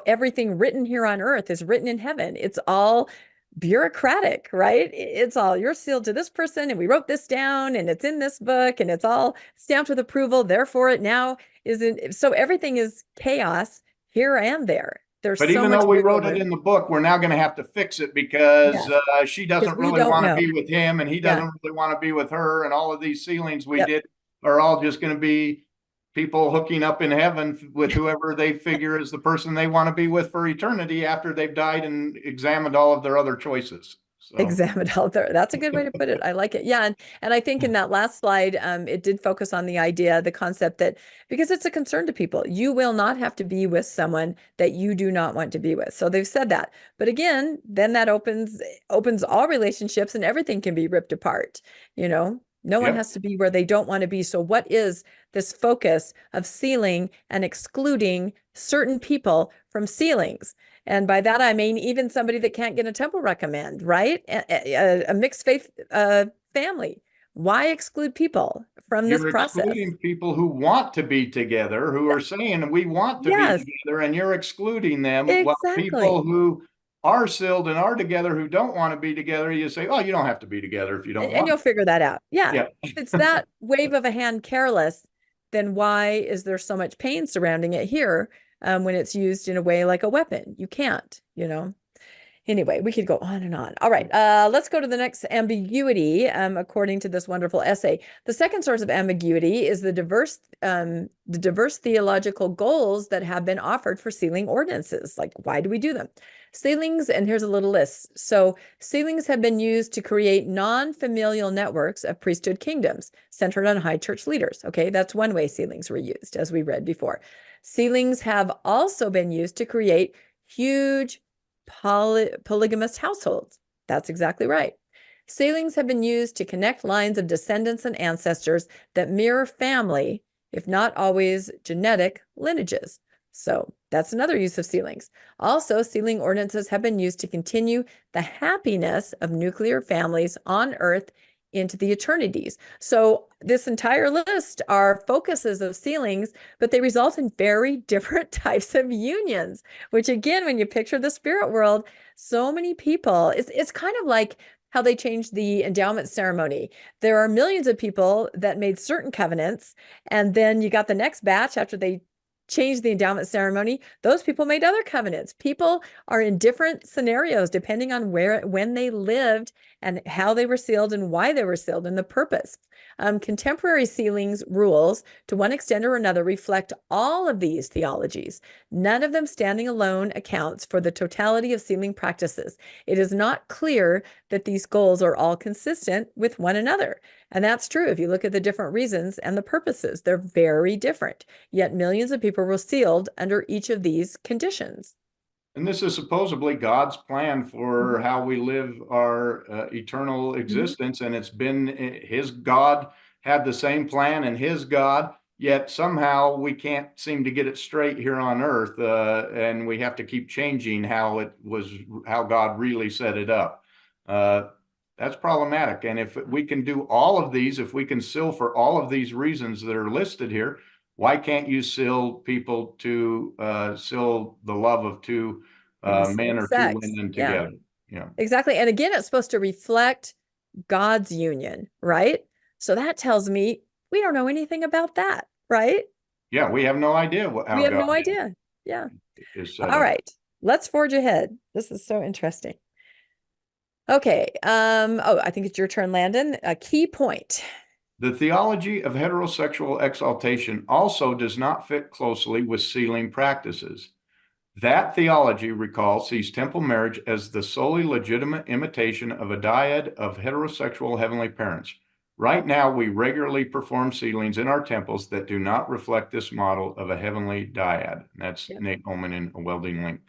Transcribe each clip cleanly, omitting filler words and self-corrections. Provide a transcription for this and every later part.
everything written here on earth is written in heaven. It's all bureaucratic, right? It's all, you're sealed to this person and we wrote this down and it's in this book and it's all stamped with approval. Therefore, it now isn't. So everything is chaos here and there. There's But so even though much we wiggle wrote it room. in the book, we're now going to have to fix it because Yes, she because doesn't we really don't want to know. be with him and he Yeah. doesn't really want to be with her. And all of these sealings we Yep. did are all just going to be people hooking up in heaven with whoever they figure is the person they want to be with for eternity after they've died and examined all of their other choices. So, Examined out there. That's a good way to put it. I like it. Yeah. And I think in that last slide, it did focus on the idea, the concept that because it's a concern to people, you will not have to be with someone that you do not want to be with. So they've said that. But again, then that opens all relationships and everything can be ripped apart. No one yep. has to be where they don't want to be. So what is this focus of sealing and excluding certain people from sealings? And by that, I mean, even somebody that can't get a temple recommend, right? A mixed faith family. Why exclude people from this You're process? excluding people who want to be together, who are saying we want to be Yes, together, and you're excluding them. While people exactly. who are sealed and are together who don't want to be together, you say, oh, you don't have to be together if you don't And want you'll figure that out. Yeah. to. If it's that wave of a hand careless, then why is there so much pain surrounding it here when it's used in a way like a weapon? You can't. Anyway, we could go on and on. All right, let's go to the next ambiguity. According to this wonderful essay, the second source of ambiguity is the diverse theological goals that have been offered for sealing ordinances. Like, why do we do them? Sealings, and here's a little list. So, sealings have been used to create non-familial networks of priesthood kingdoms centered on high church leaders. Okay, that's one way sealings were used, as we read before. Sealings have also been used to create huge polygamous households. That's exactly right. Sealings have been used to connect lines of descendants and ancestors that mirror family, if not always genetic, lineages. So that's another use of sealings. Also, sealing ordinances have been used to continue the happiness of nuclear families on Earth into the eternities. So this entire list are focuses of sealings, but they result in very different types of unions, which again, when you picture the spirit world, so many people, it's kind of like how they changed the endowment ceremony. There are millions of people that made certain covenants, and then you got the next batch after they changed the endowment ceremony. Those people made other covenants. People are in different scenarios depending on when they lived and how they were sealed and why they were sealed and the purpose. Contemporary sealings rules, to one extent or another, reflect all of these theologies. None of them standing alone accounts for the totality of sealing practices. It is not clear that these goals are all consistent with one another. And that's true. If you look at the different reasons and the purposes, they're very different. Yet millions of people were sealed under each of these conditions. And this is supposedly God's plan for Mhm. how we live our eternal Mhm. existence. And it's been his God had the same plan and his God, yet somehow we can't seem to get it straight here on earth. And we have to keep changing how God really set it up. Uh, that's problematic. And if we can do all of these, if we can seal for all of these reasons that are listed here, why can't you seal people to seal the love of two From the men same or two sex. women Yeah, together? Yeah. exactly. And again, it's supposed to reflect God's union, right? So that tells me we don't know anything about that, right? Yeah, we have no idea We how have God no idea. Yeah. is set All up. right. Let's forge ahead. This is so interesting. Okay. Oh, I think it's your turn, Landon. A key point. The theology of heterosexual exaltation also does not fit closely with sealing practices. That theology, recall, sees temple marriage as the solely legitimate imitation of a dyad of heterosexual heavenly parents. Right now, we regularly perform sealings in our temples that do not reflect this model of a heavenly dyad. That's Yep. Nate Oman in a welding link.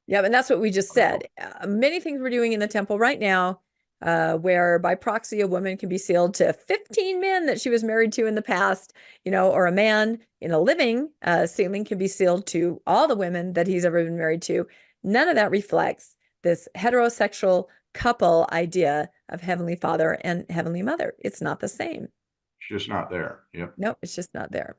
Yeah, and that's what we just said. Many things we're doing in the temple right now, where by proxy a woman can be sealed to 15 men that she was married to in the past, or a man in a living sealing can be sealed to all the women that he's ever been married to. None of that reflects this heterosexual couple idea of Heavenly Father and Heavenly Mother. It's not the same. It's just not there. Yep. No, it's just not there.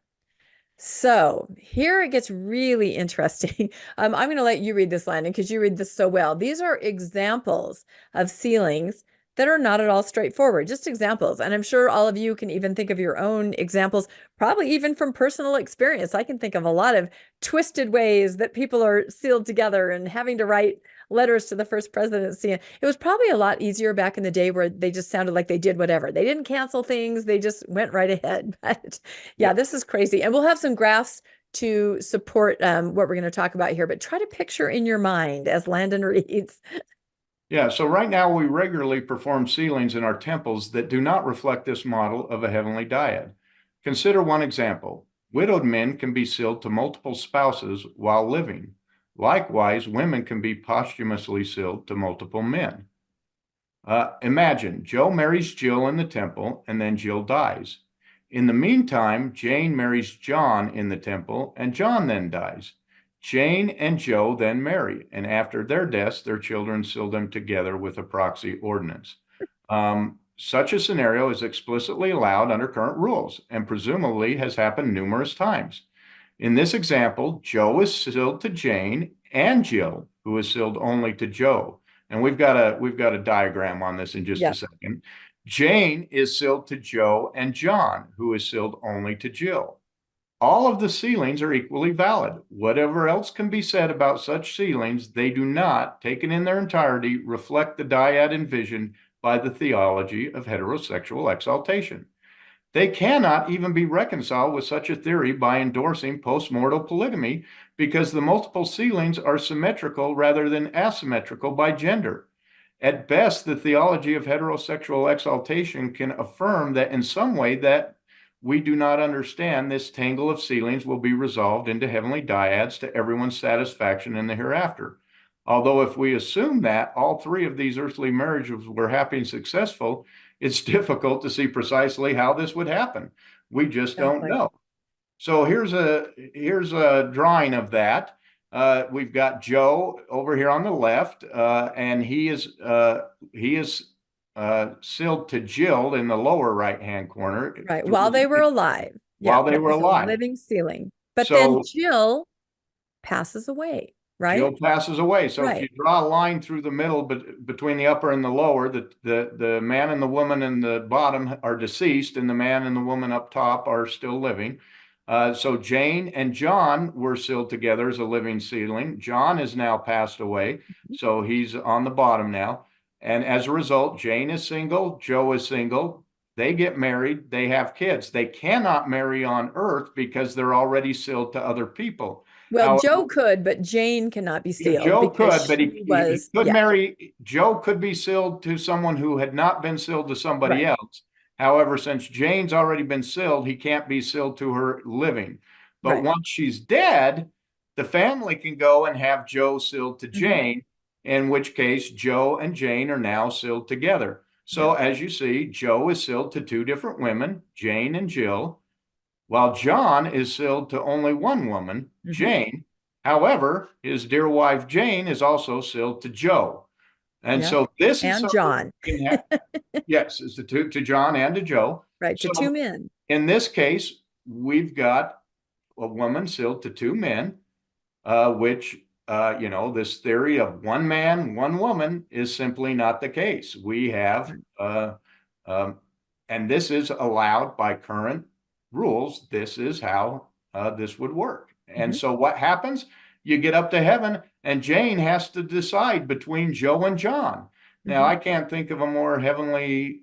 So here it gets really interesting. I'm going to let you read this, Landon, because you read this so well. These are examples of sealings that are not at all straightforward, just examples. And I'm sure all of you can even think of your own examples, probably even from personal experience. I can think of a lot of twisted ways that people are sealed together and having to write letters to the first presidency. It was probably a lot easier back in the day where they just sounded like they did whatever. They didn't cancel things, they just went right ahead. But yeah, this is crazy. And we'll have some graphs to support what we're going to talk about here, but try to picture in your mind as Landon reads. Yeah, so right now we regularly perform sealings in our temples that do not reflect this model of a heavenly dyad. Consider one example. Widowed men can be sealed to multiple spouses while living. Likewise, women can be posthumously sealed to multiple men. Imagine Joe marries Jill in the temple and then Jill dies. In the meantime, Jane marries John in the temple and John then dies. Jane and Joe then marry, and after their deaths, their children seal them together with a proxy ordinance. Such a scenario is explicitly allowed under current rules and presumably has happened numerous times. In this example, Joe is sealed to Jane and Jill, who is sealed only to Joe. And we've got a diagram on this in just a second. Jane is sealed to Joe and John, who is sealed only to Jill. All of the sealings are equally valid. Whatever else can be said about such sealings, they do not, taken in their entirety, reflect the dyad envisioned by the theology of heterosexual exaltation. They cannot even be reconciled with such a theory by endorsing postmortal polygamy because the multiple sealings are symmetrical rather than asymmetrical by gender. At best, the theology of heterosexual exaltation can affirm that in some way that we do not understand, this tangle of sealings will be resolved into heavenly dyads to everyone's satisfaction in the hereafter. Although if we assume that all three of these earthly marriages were happy and successful, it's difficult to see precisely how this would happen. We just don't know. So here's a drawing of that. We've got Joe over here on the left, and he is sealed to Jill in the lower right-hand corner. Right. While they were alive. While they were alive. Living sealing. But then Jill passes away, right? Jill passes away. So Right. if you draw a line through the middle between the upper and the lower, the man and the woman in the bottom are deceased, and the man and the woman up top are still living. So Jane and John were sealed together as a living sealing. John is now passed away, so he's on the bottom now. And as a result, Jane is single, Joe is single. They get married, they have kids. They cannot marry on earth because they're already sealed to other people. Well, Joe could, but Jane cannot be sealed. Joe could, but he could marry. Joe could be sealed to someone who had not been sealed to somebody else. However, since Jane's already been sealed, he can't be sealed to her living. But once she's dead, the family can go and have Joe sealed to Jane, in which case Joe and Jane are now sealed together. So as you see, Joe is sealed to two different women, Jane and Jill, while John is sealed to only one woman, Jane. However, his dear wife Jane is also sealed to Joe. And so this is John. Yes, it's to John and to Joe. Right, to two men. In this case, we've got a woman sealed to two men, which, this theory of one man, one woman is simply not the case. We have, and this is allowed by current rules. This is how this would work. And so what happens? You get up to heaven and Jane has to decide between Joe and John. Now, I can't think of a more heavenly,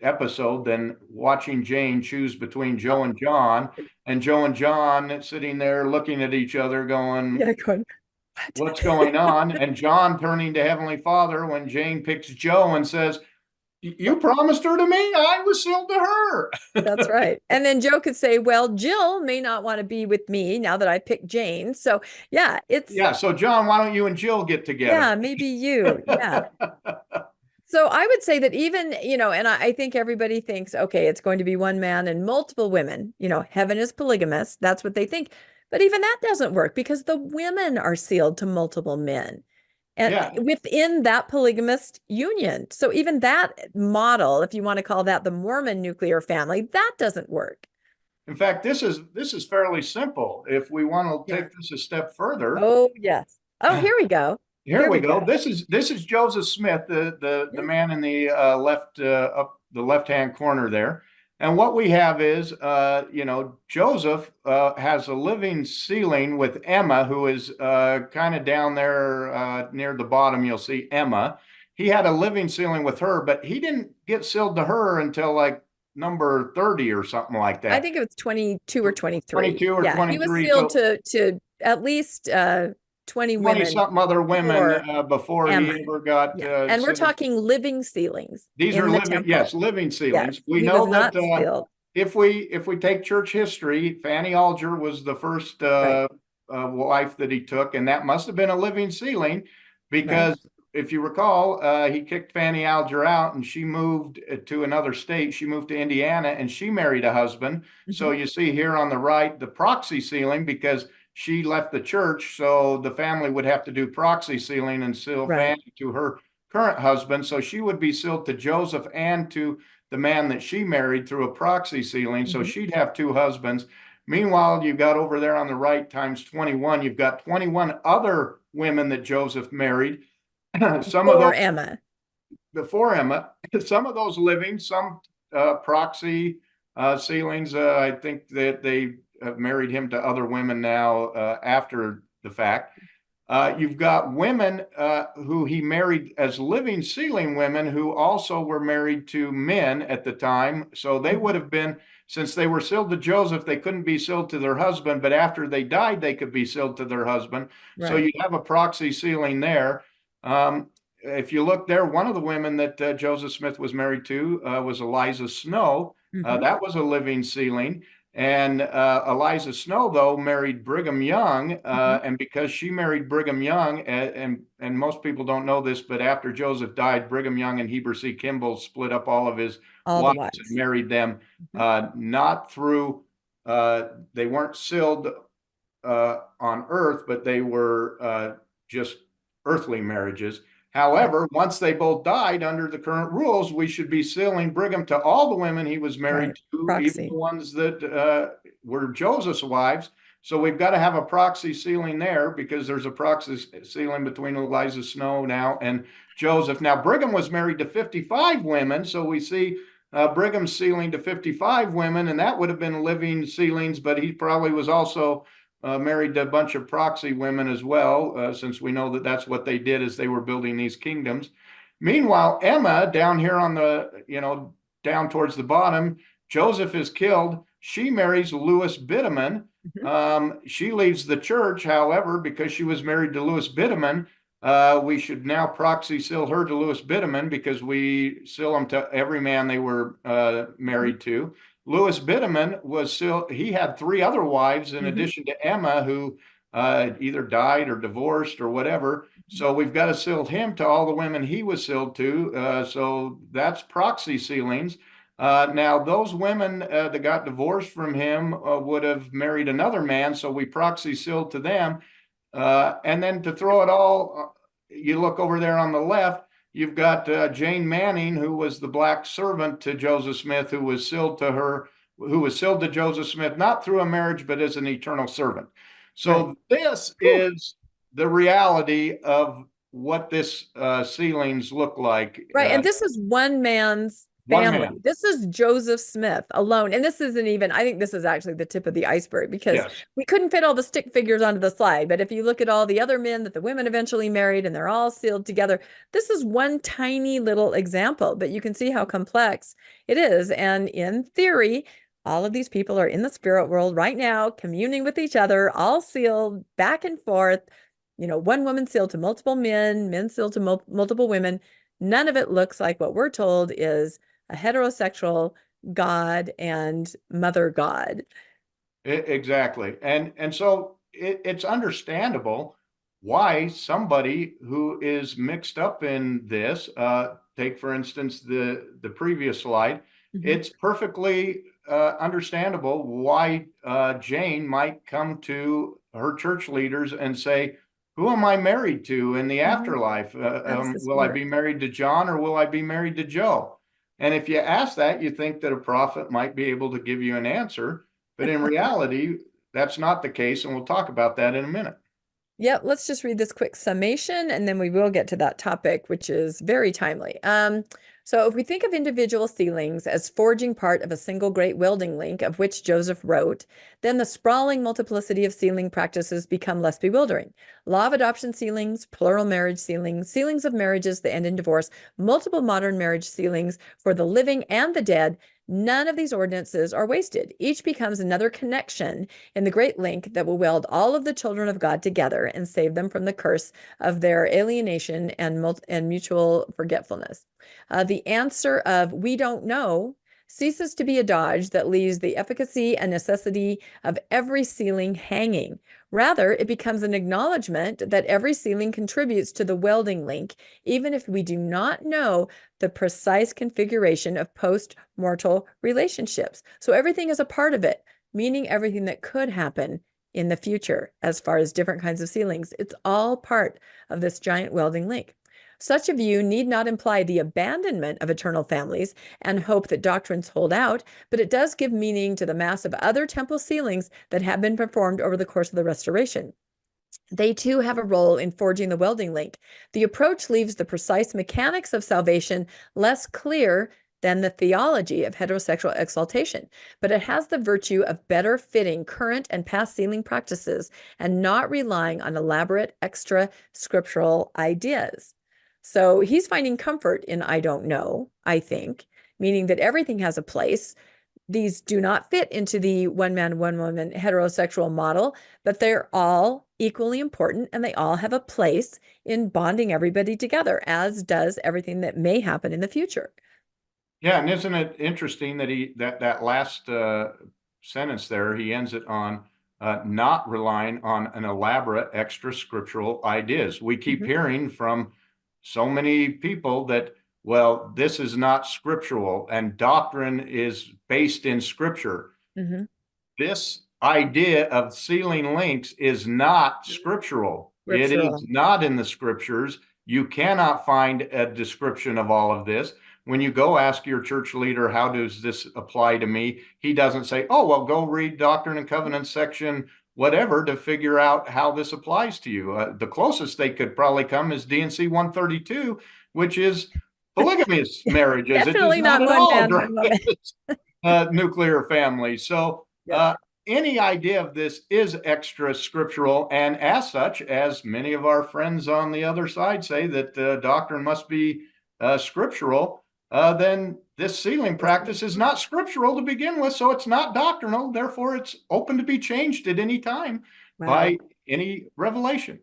episode than watching Jane choose between Joe and John, and Joe and John sitting there looking at each other going, what's going on? And John turning to Heavenly Father when Jane picks Joe and says, you promised her to me. I was sealed to her. That's right. And then Joe could say, well, Jill may not want to be with me now that I picked Jane. So so John, why don't you and Jill get together? Yeah, maybe you. Yeah. So I would say that even, and I think everybody thinks, okay, it's going to be one man and multiple women, heaven is polygamous. That's what they think. But even that doesn't work because the women are sealed to multiple men. And within that polygamist union. So even that model, if you want to call that the Mormon nuclear family, that doesn't work. In fact, this is fairly simple. If we want to Yeah. take this a step further, Oh, yes. Oh, here we go. here Here we we go. go. This is Joseph Smith, the Yeah. man in the left up the left hand corner there. And what we have is, Joseph has a living ceiling with Emma, who is kind of down there near the bottom. You'll see Emma. He had a living ceiling with her, but he didn't get sealed to her until like number 30 or something like I that. think it was 22 or 23. 22 or Yeah, he was 23. sealed So to at least 20 20 women something other women before before he Emma. ever got Yeah. And we're sealed. talking living ceilings These are in the living, yes, temple. living Yes, ceilings. We he was know not that sealed. if we take church history, Fanny Alger was the first Right, wife that he took, and that must have been a living ceiling, right. because if you recall, he kicked Fanny Alger out, and she moved to another state. She moved to Indiana, and she married a husband. So Hmm. you see here on the right the proxy sealing, because she left the church, so the family would have to do proxy sealing and seal Right. Fanny to her current husband. So she would be sealed to Joseph and to the man that she married through a proxy sealing. So Hmm. she'd have two husbands. Meanwhile, you've got over there on the right times 21, you've got 21 other women that Joseph married. Some of Before those Emma. before Emma, some of those living, some proxy sealings. I think that they have married him to other women now after the fact. You've got women who he married as living sealing women who also were married to men at the time. So they would Mhm. have been, since they were sealed to Joseph, they couldn't be sealed to their husband, but after they died, they could be sealed to their husband. So Right. you have a proxy sealing there. Um, if you look there, one of the women that Joseph Smith was married to was Eliza Snow. Hmm. That was a living sealing. And Eliza Snow, though, married Brigham Young, Hmm. and because she married Brigham Young, and most people don't know this, but after Joseph died, Brigham Young and Heber C. Kimball split up all of his All the wives and wives. married them, Mhm. not through, they weren't sealed on earth, but they were just earthly marriages. Right. However, once they both died under the current rules, we should be sealing Brigham to all the women he was married Right. to, even the Proxy. ones that were Joseph's wives. So we've got to have a proxy sealing there, because there's a proxy sealing between Eliza Snow now and Joseph. Now, Brigham was married to 55 women, so we see Brigham sealing to 55 women, and that would have been living sealings, but he probably was also married to a bunch of proxy women as well, since we know that that's what they did as they were building these kingdoms. Meanwhile, Emma, down here on the, down towards the bottom, Joseph is killed. She marries Louis Bideman. Mhm. She leaves the church, however, because she was married to Louis Bideman. We should now proxy seal her to Louis Bideman, because we seal them to every man they were married to. Louis Bideman was still, he had three other wives in Mhm. addition to Emma, who either died or divorced or whatever. So we've got to seal him to all the women he was sealed to. So that's proxy sealings. Now, those women that got divorced from him would have married another man. So we proxy sealed to them. And then to throw it all, you look over there on the left, you've got Jane Manning, who was the black servant to Joseph Smith, who was sealed to her, who was sealed to Joseph Smith, not through a marriage, but as an eternal servant. Right. So this Whew. is the reality of what this sealings look like. Right. And this is one man's One family. man. This is Joseph Smith alone. And this isn't even, I think this is actually the tip of the iceberg, because Yes. we couldn't fit all the stick figures onto the slide. But if you look at all the other men that the women eventually married and they're all sealed together, this is one tiny little example, but you can see how complex it is. And in theory, all of these people are in the spirit world right now, communing with each other, all sealed back and forth. One woman sealed to multiple men, men sealed to multiple women. None of it looks like what we're told is a heterosexual God and mother God. Exactly. And so it's understandable why somebody who is mixed up in this, take for instance the previous slide, Mhm. it's perfectly understandable why Jane might come to her church leaders and say, "Who am I married to in the Mhm. afterlife? How does this Will I be work? married to John, or will I be married to Joe?" And if you ask that, you think that a prophet might be able to give you an answer. But in reality, that's not the case, and we'll talk about that in a minute. Yeah, let's just read this quick summation and then we will get to that topic, which is very timely. So if we think of individual sealings as forging part of a single great welding link of which Joseph wrote, then the sprawling multiplicity of sealing practices become less bewildering. Law of adoption sealings, plural marriage sealings, sealings of marriages that end in divorce, multiple modern marriage sealings for the living and the dead. None of these ordinances are wasted. Each becomes another connection in the great link that will weld all of the children of God together and save them from the curse of their alienation and mutual forgetfulness. The answer of "we don't know" ceases to be a dodge that leaves the efficacy and necessity of every sealing hanging. Rather, it becomes an acknowledgement that every sealing contributes to the welding link, even if we do not know the precise configuration of post-mortal relationships. So everything is a part of it, meaning everything that could happen in the future as far as different kinds of sealings. It's all part of this giant welding link. Such a view need not imply the abandonment of eternal families and hope that doctrines hold out, but it does give meaning to the mass of other temple sealings that have been performed over the course of the restoration. They too have a role in forging the welding link. The approach leaves the precise mechanics of salvation less clear than the theology of heterosexual exaltation, but it has the virtue of better fitting current and past sealing practices and not relying on elaborate extra scriptural ideas. So he's finding comfort in "I don't know," I think, meaning that everything has a place. These do not fit into the one man, one woman heterosexual model, but they're all equally important and they all have a place in bonding everybody together, as does everything that may happen in the future. Yeah, and isn't it interesting that that last sentence there, he ends it on not relying on an elaborate extra scriptural ideas. We keep hearing from so many people that, well, this is not scriptural and doctrine is based in scripture. This idea of sealing links is not scriptural. It is Scriptural. not in the scriptures. You cannot find a description of all of this. When you go ask your church leader, how does this apply to me? He doesn't say, oh, well, go read Doctrine and Covenants section, whatever, to figure out how this applies to you. The closest they could probably come is D&C 132, which is polygamous marriages. It does Definitely not not at one all man, one woman. address nuclear families. So Yes. any idea of this is extra scriptural, and as such, as many of our friends on the other side say that doctrine must be scriptural, then this sealing practice is not scriptural to begin with, so it's not doctrinal. Therefore, it's open to be changed at any time Wow. by any revelation.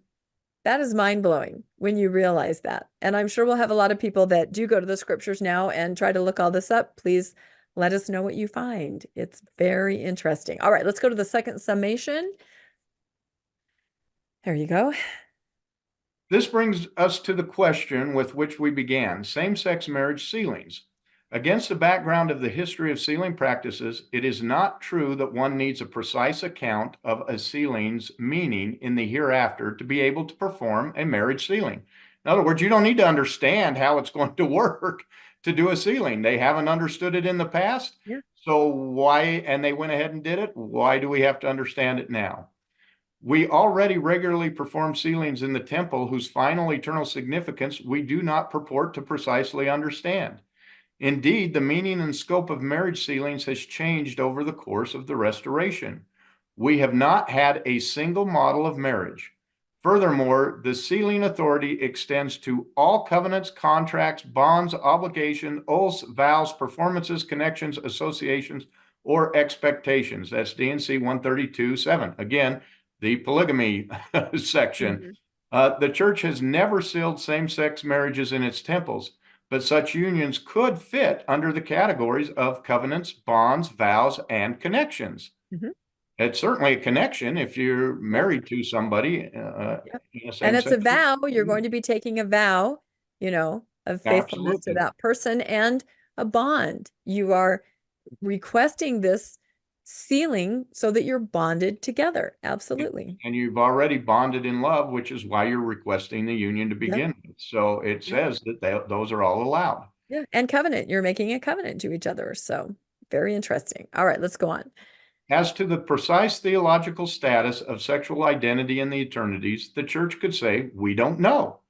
That is mind-blowing when you realize that. And I'm sure we'll have a lot of people that do go to the scriptures now and try to look all this up. Please let us know what you find. It's very interesting. All right, let's go to the second summation. There you go. This brings us to the question with which we began, same-sex marriage sealings. Against the background of the history of sealing practices, it is not true that one needs a precise account of a sealing's meaning in the hereafter to be able to perform a marriage sealing. In other words, you don't need to understand how it's going to work to do a sealing. They haven't understood it in the past. Yeah. So why, and they went ahead and did it. Why do we have to understand it now? We already regularly perform sealings in the temple whose final eternal significance we do not purport to precisely understand. Indeed, the meaning and scope of marriage sealings has changed over the course of the restoration. We have not had a single model of marriage. Furthermore, the sealing authority extends to all covenants, contracts, bonds, obligations, oaths, vows, performances, connections, associations, or expectations. That's D&C 132:7. Again, the polygamy section. The church has never sealed same-sex marriages in its temples, but such unions could fit under the categories of covenants, bonds, vows, and connections. It's certainly a connection if you're married to somebody in a And it's a same-sex. vow. You're going to be taking a vow, of faithfulness to Absolutely. that person and a bond. You are requesting this sealing so that you're bonded together. Absolutely. And you've already bonded in love, which is why you're requesting the union to Yeah. begin with. So it Yeah. says that those are all allowed. Yeah. And covenant. You're making a covenant to each other. So very interesting. All right, let's go on. As to the precise theological status of sexual identity in the eternities, the church could say, we don't know.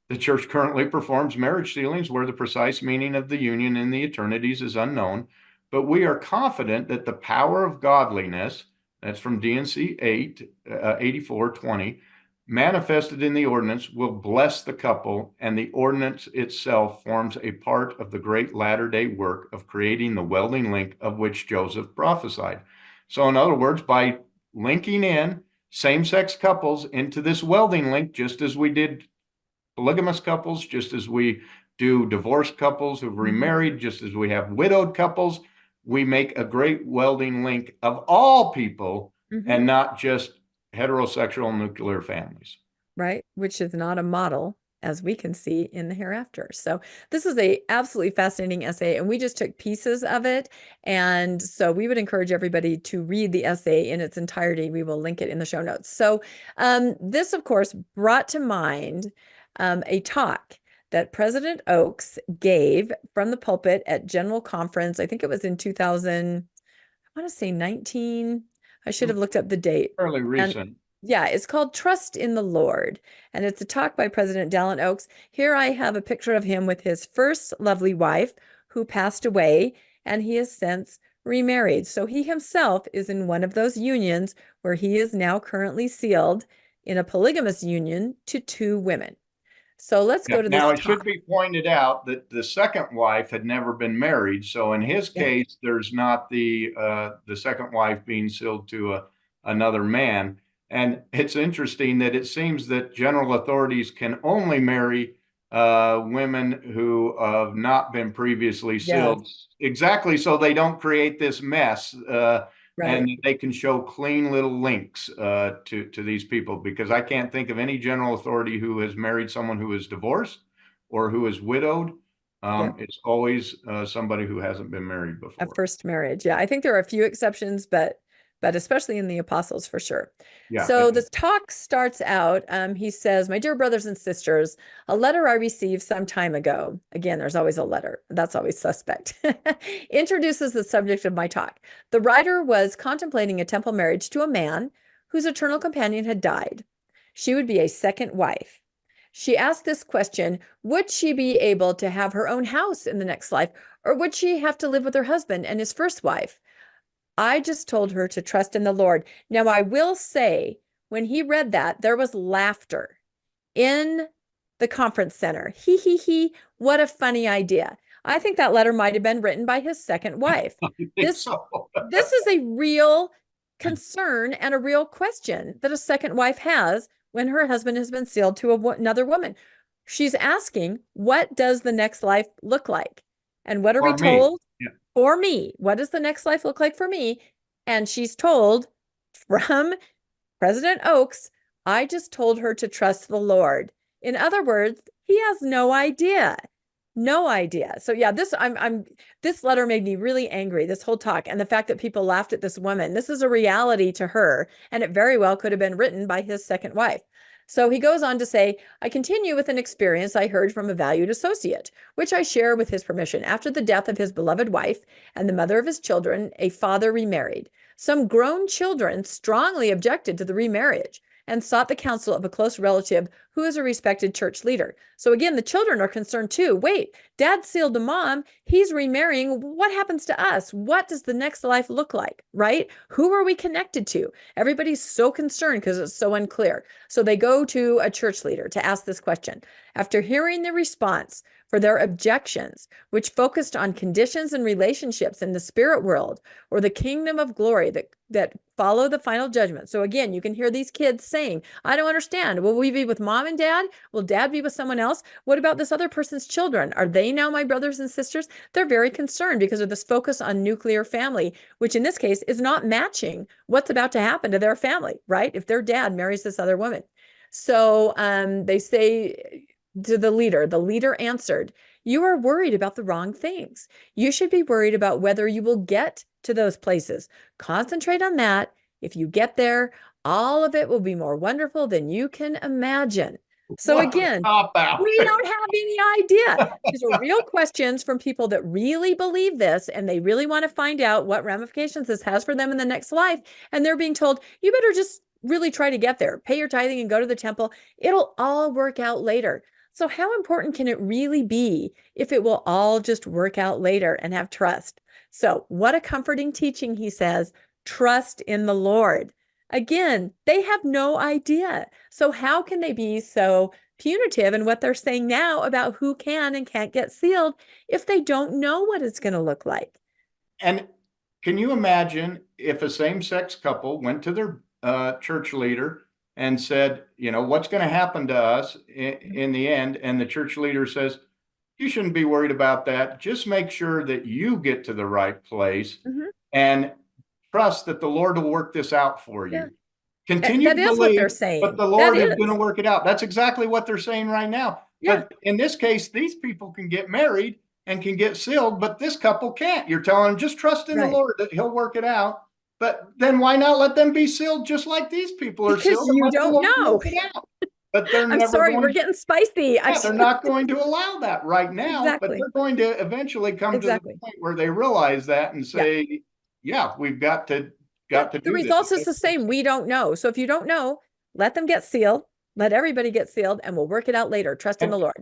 The church currently performs marriage sealings where the precise meaning of the union in the eternities is unknown, but we are confident that the power of godliness, that's from D&C 8, 84:20, manifested in the ordinance will bless the couple, and the ordinance itself forms a part of the great latter-day work of creating the welding link of which Joseph prophesied. So in other words, by linking in same-sex couples into this welding link, just as we did polygamous couples, just as we do divorced couples who've remarried, just as we have widowed couples, we make a great welding link of all people and not just heterosexual nuclear families. Right, which is not a model as we can see in the hereafter. So this is a absolutely fascinating essay, and we just took pieces of it. And so we would encourage everybody to read the essay in its entirety. We will link it in the show notes. So this, of course, brought to mind a talk that President Oaks gave from the pulpit at General Conference. I think it was in 2000, I want to say 19. I should have looked up the date. Fairly recent. Yeah, it's called Trust in the Lord, and it's a talk by President Dallin Oaks. Here I have a picture of him with his first lovely wife who passed away, and he has since remarried. So he himself is in one of those unions where he is now currently sealed in a polygamous union to 2 women. So let's go to this Now, it talk. should be pointed out that the second wife had never been married. So in his case, there's not the second wife being sealed to another man. And it's interesting that it seems that general authorities can only marry women who have not been previously sealed, exactly so they don't create this mess. And they can show clean little links to these people, because I can't think of any general authority who has married someone who is divorced or who is widowed. It's always somebody who hasn't been married before. A first marriage. Yeah, I think there are a few exceptions, but especially in the apostles for sure. Yeah. So the talk starts out, he says, "My dear brothers and sisters, a letter I received some time ago," again, there's always a letter, that's always suspect, "introduces the subject of my talk. The writer was contemplating a temple marriage to a man whose eternal companion had died. She would be a second wife. She asked this question: would she be able to have her own house in the next life, or would she have to live with her husband and his first wife? I just told her to trust in the Lord." Now, I will say, when he read that, there was laughter in the conference center. He, what a funny idea. I think that letter might have been written by his second wife. This is a real concern and a real question that a second wife has when her husband has been sealed to another woman. She's asking, what does the next life look like? And what are we told? For me, what does the next life look like for me? And she's told from President Oaks, I just told her to trust the Lord. In other words, he has no idea. No idea. So yeah, this letter made me really angry, this whole talk, and the fact that people laughed at this woman. This is a reality to her, and it very well could have been written by his second wife. So he goes on to say, I continue with an experience I heard from a valued associate, which I share with his permission. After the death of his beloved wife and the mother of his children, a father remarried. Some grown children strongly objected to the remarriage and sought the counsel of a close relative who is a respected church leader. So again, the children are concerned too. Wait, dad sealed to mom, he's remarrying. What happens to us? What does the next life look like, right? Who are we connected to? Everybody's so concerned because it's so unclear. So they go to a church leader to ask this question. After hearing the response for their objections, which focused on conditions and relationships in the spirit world or the kingdom of glory that follow the final judgment. So again, you can hear these kids saying, I don't understand. Will we be with mom and dad? Will dad be with someone else? What about this other person's children? Are they now my brothers and sisters? They're very concerned because of this focus on nuclear family, which in this case is not matching what's about to happen to their family, right? If their dad marries this other woman. So they say to the leader answered, you are worried about the wrong things. You should be worried about whether you will get to those places. Concentrate on that. If you get there, all of it will be more wonderful than you can imagine. So What a again, cop out. we don't have any idea. These are real questions from people that really believe this and they really want to find out what ramifications this has for them in the next life. And they're being told, you better just really try to get there. Pay your tithing and go to the temple. It'll all work out later. So, how important can it really be if it will all just work out later and have trust? So, what a comforting teaching, he says. Trust in the Lord. Again, they have no idea. So, how can they be so punitive in what they're saying now about who can and can't get sealed if they don't know what it's going to look like? And can you imagine if a same-sex couple went to their church leader and said, you know, what's going to happen to us in the end? And the church leader says, you shouldn't be worried about that. Just make sure that you get to the right place and trust that the Lord will work this out for you. Yeah. Continue That to is what they're believe, saying. but the That Lord is going to is. work it out. That's exactly what they're saying right now. Yeah. But in this case, these people can get married and can get sealed, but this couple can't. You're telling them just trust in the Right. Lord that He'll work it out. But then why not let them be sealed just like these people are Because sealed and you let the don't Lord know. work it out? But they're I'm never sorry, we're going. getting spicy. Yeah, they're not going to allow that right now, but Exactly. they're going to eventually come to the Exactly. point where they realize that and Yeah. say, "Yeah, we've got to Yeah. The do this." results is the same. We don't know. So if you don't know, let them get sealed. Let everybody get sealed and we'll work it out later. Trust in And the Lord.